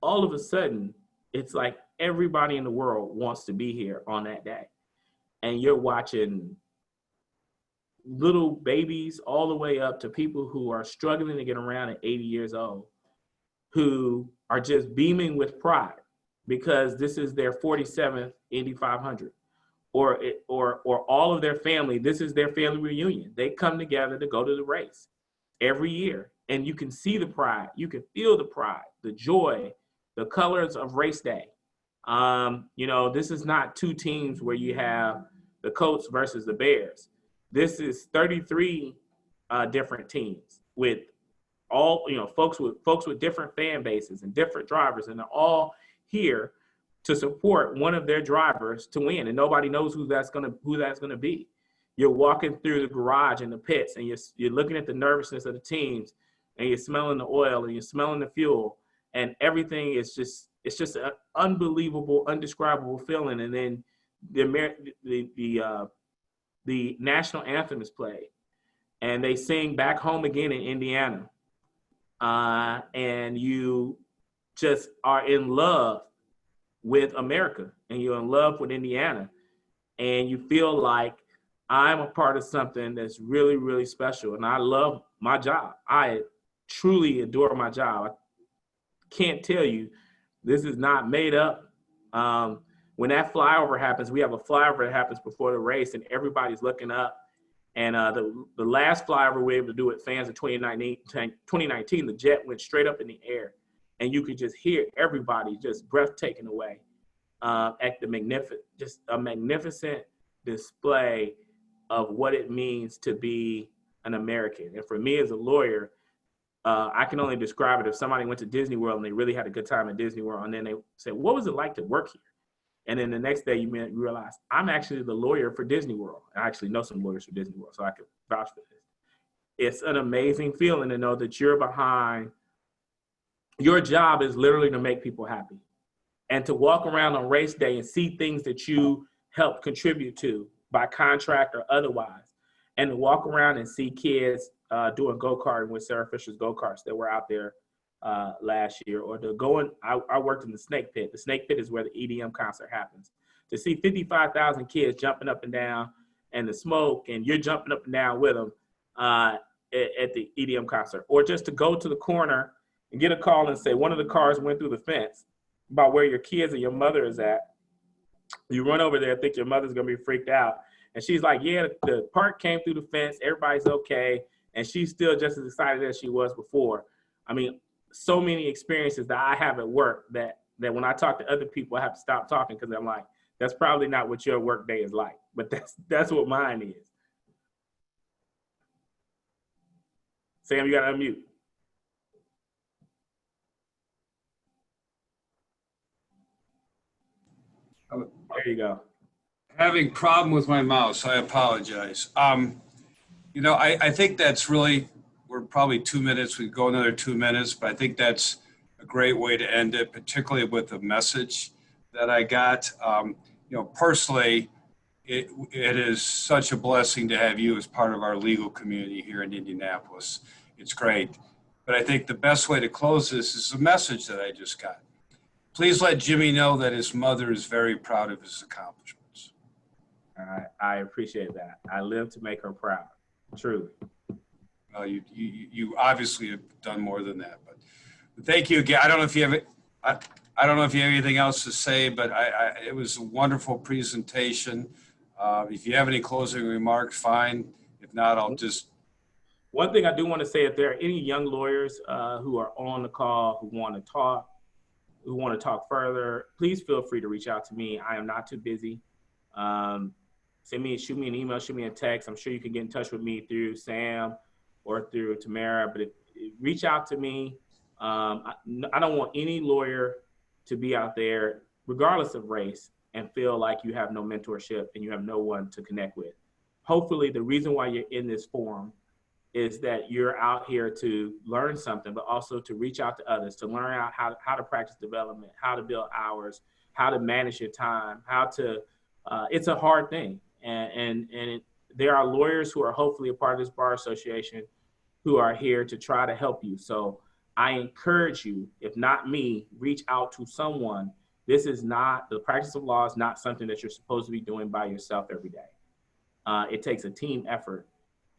All of a sudden, it's like everybody in the world wants to be here on that day. And you're watching little babies all the way up to people who are struggling to get around at 80 years old, who are just beaming with pride because this is their 47th Indy 500, or all of their family. This is their family reunion. They come together to go to the race every year, and you can see the pride, you can feel the pride, the joy, the colors of race day. This is not two teams where you have the Colts versus the Bears. This is 33 different teams with all, folks with different fan bases and different drivers, and they're all here to support one of their drivers to win, and nobody knows who that's gonna be. You're walking through the garage and the pits, and you're looking at the nervousness of the teams, and you're smelling the oil, and you're smelling the fuel, and everything is just an unbelievable, indescribable feeling. And then the national anthem is played, and they sing "Back Home Again" in Indiana, and you just are in love with America, and you're in love with Indiana, and you feel like I'm a part of something that's really, really special. And I love my job. I truly adore my job. I can't tell you, this is not made up. When that flyover happens, we have a flyover that happens before the race, and everybody's looking up. And the last flyover we were able to do with fans in 2019, the jet went straight up in the air, and you could just hear everybody just breath taken away at just a magnificent display of what it means to be an American. And for me as a lawyer, I can only describe it if somebody went to Disney World and they really had a good time at Disney World, and then they said, "What was it like to work here?" And then the next day you realize, I'm actually the lawyer for Disney World. I actually know some lawyers for Disney World, so I can vouch for this. It's an amazing feeling to know that you're behind. Your job is literally to make people happy, and to walk around on race day and see things that you help contribute to by contract or otherwise, and to walk around and see kids doing go-karting with Sarah Fisher's go-karts that were out there last year, or to go in. I worked in the Snake Pit. The Snake Pit is where the EDM concert happens. To see 55,000 kids jumping up and down, and the smoke, and you're jumping up and down with them at the EDM concert, or just to go to the corner and get a call and say one of the cars went through the fence about where your kids and your mother is at. You run over there, think your mother's gonna be freaked out, and she's like, "Yeah, the park came through the fence, everybody's okay," and she's still just as excited as she was before. I mean, so many experiences that I have at work that when I talk to other people, I have to stop talking, because I'm like, that's probably not what your work day is like, but that's what mine is. Sam, you gotta unmute. There you go. Having problem with my mouse, I apologize. I think that's really, we're probably 2 minutes, we go another 2 minutes, but I think that's a great way to end it, particularly with the message that I got. Personally, it is such a blessing to have you as part of our legal community here in Indianapolis. It's great. But I think the best way to close this is a message that I just got. Please let Jimmie know that his mother is very proud of his accomplishments. I appreciate that. I live to make her proud, truly. Well, you obviously have done more than that, but thank you again. I don't know if you have I don't know if you have anything else to say, but it was a wonderful presentation. If you have any closing remarks, fine. If not, I'll just. One thing I do want to say, if there are any young lawyers who are on the call who want to talk further, please feel free to reach out to me. I am not too busy. Shoot me an email, shoot me a text. I'm sure you can get in touch with me through Sam or through Tamara, but reach out to me. I don't want any lawyer to be out there, regardless of race, and feel like you have no mentorship and you have no one to connect with. Hopefully, the reason why you're in this forum is that you're out here to learn something, but also to reach out to others, to learn out how to practice development, how to build hours, how to manage your time, it's a hard thing. And there are lawyers who are hopefully a part of this bar association who are here to try to help you. So I encourage you, if not me, reach out to someone. The practice of law is not something that you're supposed to be doing by yourself every day. It takes a team effort.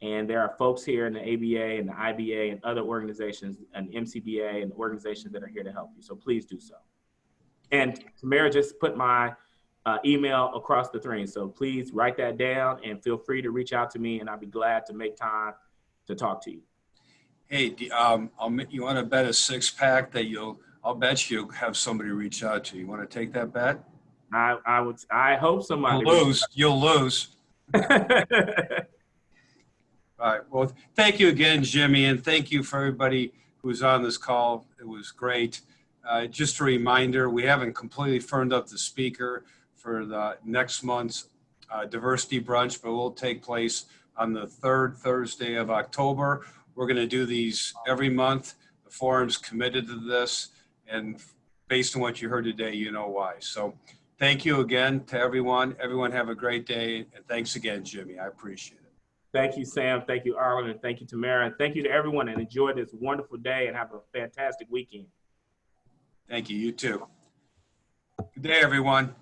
And there are folks here in the ABA and the IBA and other organizations and MCBA and organizations that are here to help you. So please do so. And Tamara just put my email across the screen. So please write that down and feel free to reach out to me, and I'll be glad to make time to talk to you. Hey, you want to bet a 6-pack that I'll bet you'll have somebody reach out to you. You want to take that bet? I hope somebody. You'll lose. All right. Well, thank you again, Jimmie, and thank you for everybody who's on this call. It was great. Just a reminder, we haven't completely firmed up the speaker for the next month's diversity brunch, but it will take place on the 3rd Thursday of October. We're going to do these every month. The forum's committed to this, and based on what you heard today, you know why. So thank you again to everyone. Everyone have a great day, and thanks again, Jimmie. I appreciate it. Thank you, Sam. Thank you, Arlen. And thank you, Tamara. And thank you to everyone, and enjoy this wonderful day and have a fantastic weekend. Thank you. You too. Good day, everyone.